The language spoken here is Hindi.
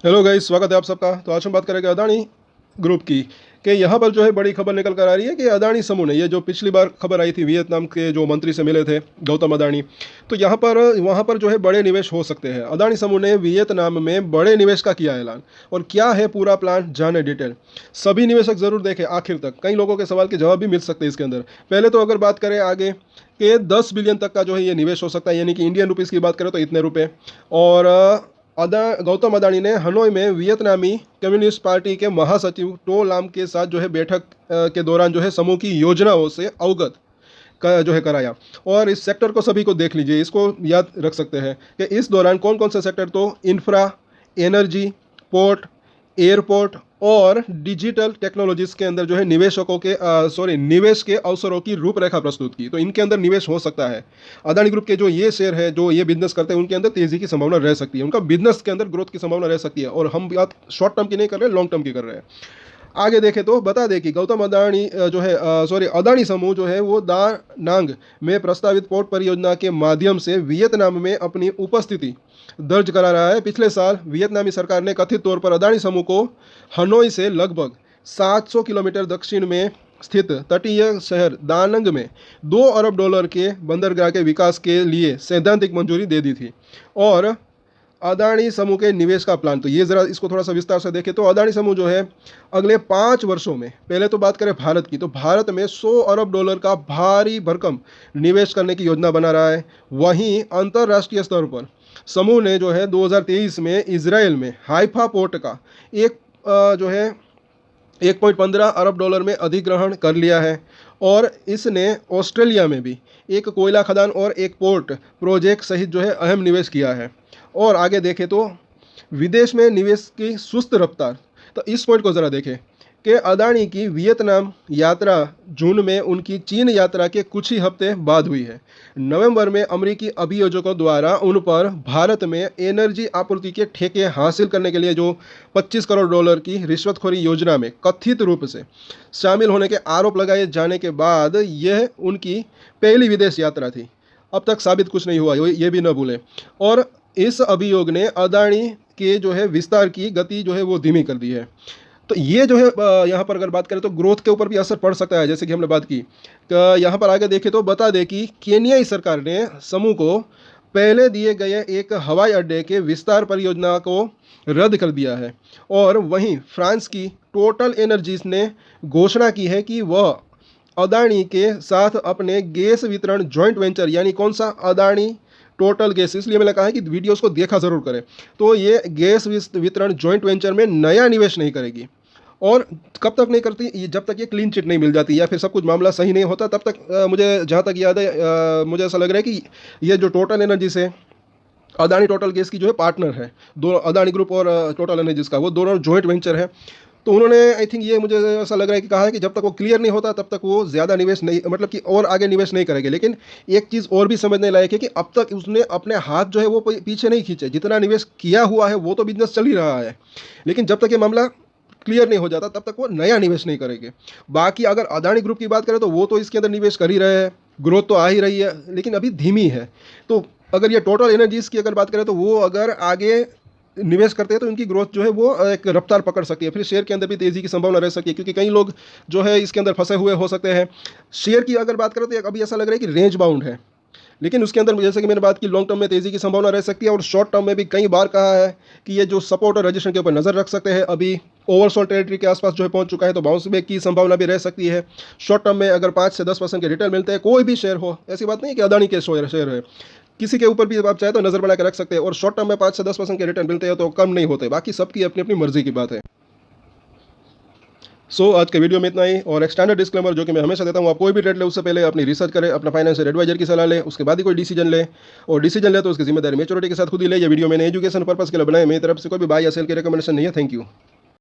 हेलो गाइस, स्वागत है आप सबका। तो आज हम बात करेंगे अदानी ग्रुप की कि यहाँ पर जो है बड़ी खबर निकल कर आ रही है कि अदानी समूह ने, ये जो पिछली बार खबर आई थी वियतनाम के जो मंत्री से मिले थे गौतम अदानी, तो यहाँ पर वहाँ पर जो है बड़े निवेश हो सकते हैं। अदानी समूह ने वियतनाम में बड़े निवेश का किया ऐलान। और क्या है पूरा प्लान, जाने डिटेल। सभी निवेशक जरूर देखें आखिर तक, कई लोगों के सवाल के जवाब भी मिल सकते हैं इसके अंदर। पहले तो अगर बात करें आगे कि 10 बिलियन तक का जो है ये निवेश हो सकता है, यानी कि इंडियन रुपीज़ की बात करें तो इतने रुपए। और गौतम अदानी ने हनोई में वियतनामी कम्युनिस्ट पार्टी के महासचिव टो लाम के साथ जो है बैठक के दौरान जो है समूह की योजनाओं से अवगत का जो है कराया। और इस सेक्टर को सभी को देख लीजिए, इसको याद रख सकते हैं कि इस दौरान कौन कौन से सेक्टर, तो इंफ्रा, एनर्जी, पोर्ट, एयरपोर्ट और डिजिटल टेक्नोलॉजीज के अंदर जो है निवेशकों के निवेश के अवसरों की रूपरेखा प्रस्तुत की। तो इनके अंदर निवेश हो सकता है। अदानी ग्रुप के जो ये शेयर है, जो ये बिजनेस करते हैं, उनके अंदर तेजी की संभावना रह सकती है, उनका बिजनेस के अंदर ग्रोथ की संभावना रह सकती है। और हम बात शॉर्ट टर्म की नहीं कर रहे, लॉन्ग टर्म की कर रहे हैं। आगे देखें तो बता दें कि गौतम अदानी अदानी समूह जो है वो दा नांग में प्रस्तावित पोर्ट परियोजना के माध्यम से वियतनाम में अपनी उपस्थिति दर्ज करा रहा है। पिछले साल वियतनामी सरकार ने कथित तौर पर अदानी समूह को हनोई से लगभग 700 किलोमीटर दक्षिण में स्थित तटीय शहर दानंग में $2 अरब के बंदरगाह के विकास के लिए सैद्धांतिक मंजूरी दे दी थी। और अदानी समूह के निवेश का प्लान, तो ये ज़रा इसको थोड़ा सा विस्तार से देखें तो अदानी समूह जो है अगले 5 वर्षों में, पहले तो बात करें भारत की, तो भारत में $100 अरब का भारी भरकम निवेश करने की योजना बना रहा है। वहीं अंतर्राष्ट्रीय स्तर पर समूह ने जो है 2023 में इजराइल में हाइफा पोर्ट का एक जो है $1.15 अरब में अधिग्रहण कर लिया है। और इसने ऑस्ट्रेलिया में भी एक कोयला खदान और एक पोर्ट प्रोजेक्ट सहित जो है अहम निवेश किया है। और आगे देखें तो विदेश में निवेश की सुस्त रफ्तार, तो इस पॉइंट को ज़रा देखें कि अदानी की वियतनाम यात्रा जून में उनकी चीन यात्रा के कुछ ही हफ्ते बाद हुई है। नवंबर में अमेरिकी अभियोजकों द्वारा उन पर भारत में एनर्जी आपूर्ति के ठेके हासिल करने के लिए जो $25 करोड़ की रिश्वतखोरी योजना में कथित रूप से शामिल होने के आरोप लगाए जाने के बाद यह उनकी पहली विदेश यात्रा थी। अब तक साबित कुछ नहीं हुआ, ये भी न भूलें। और इस अभियोग ने अदानी के जो है विस्तार की गति जो है वो धीमी कर दी है। तो ये जो है यहाँ पर अगर बात करें तो ग्रोथ के ऊपर भी असर पड़ सकता है, जैसे कि हमने बात की। यहाँ पर आगे देखें तो बता दें कि केन्याई सरकार ने समूह को पहले दिए गए एक हवाई अड्डे के विस्तार परियोजना को रद्द कर दिया है। और वहीं फ्रांस की टोटल एनर्जीज ने घोषणा की है कि वह अदानी के साथ अपने गैस वितरण जॉइंट वेंचर, यानी कौन सा, अदानी टोटल गैस, इसलिए मैंने कहा है कि वीडियोस को देखा ज़रूर करें, तो ये गैस वितरण जॉइंट वेंचर में नया निवेश नहीं करेगी। और कब तक नहीं करती, जब तक ये क्लीन चिट नहीं मिल जाती या फिर सब कुछ मामला सही नहीं होता, तब तक मुझे जहाँ तक याद है मुझे ऐसा लग रहा है कि ये जो टोटल एनर्जी से अदानी टोटल गैस की जो है पार्टनर है, दो अदानी ग्रुप और टोटल एनर्जीज का, वो दोनों जॉइंट वेंचर है। तो उन्होंने आई थिंक ये मुझे ऐसा लग रहा है कि कहा है कि जब तक वो क्लियर नहीं होता तब तक वो ज़्यादा निवेश नहीं, मतलब कि और आगे निवेश नहीं करेंगे। लेकिन एक चीज़ और भी समझने लायक है कि अब तक उसने अपने हाथ जो है वो पीछे नहीं खींचे, जितना निवेश किया हुआ है वो तो बिजनेस चल ही रहा है। लेकिन जब तक ये मामला क्लियर नहीं हो जाता तब तक वो नया निवेश नहीं करेंगे। बाकी अगर अदानी ग्रुप की बात करें तो वो तो इसके अंदर निवेश कर ही रहे हैं, ग्रोथ तो आ ही रही है, लेकिन अभी धीमी है। तो अगर ये टोटल एनर्जीज़ की अगर बात करें तो वो अगर आगे निवेश करते हैं तो इनकी ग्रोथ जो है वो एक रफ्तार पकड़ सकती है, फिर शेयर के अंदर भी तेज़ी की संभावना रह सकती है, क्योंकि कई लोग जो है इसके अंदर फंसे हुए हो सकते हैं। शेयर की अगर बात करें तो अभी ऐसा लग रहा है कि रेंज बाउंड है, लेकिन उसके अंदर जैसे कि मैंने बात की, लॉन्ग टर्म में तेज़ी की संभावना रह सकती है। और शॉर्ट टर्म में भी कई बार कहा है कि ये जो सपोर्ट और रजिस्ट्रेशन के ऊपर नज़र रख सकते हैं। अभी ओवरसोल्ड टेरिटरी के आसपास जो है पहुंच चुका है, तो बाउंस बैक की संभावना भी रह सकती है। शॉर्ट टर्म में अगर 5 से 10% के रिटर्न मिलते हैं, कोई भी शेयर हो, ऐसी बात नहीं कि अदानी के शेयर है, किसी के ऊपर भी आप चाहे तो नज़र बना के रख सकते हैं। और शॉर्ट टर्म में 5 से 10% के रिटर्न मिलते हैं तो कम नहीं होते, बाकी सबकी अपनी अपनी मर्जी की बात है। आज के वीडियो में इतना ही। और एक स्टैंडर्ड डिस्क्लेमर जो कि मैं हमेशा देता हूँ, आप कोई भी ट्रेड ले उससे पहले अपनी रिसर्च करें, अपना फाइनेंशियल एडवाइजर की सलाह लें, उसके बाद ही कोई डिसीजन ले। और डिसीजन ले तो उसकी जिम्मेदारी मैच्योरिटी के साथ खुद ही ले। ये वीडियो मैंने एजुकेशन पर्पस के लिए बनाए, मेरी तरफ से कोई भी बाय या सेल की रिकमेंडेशन नहीं है। Thank you.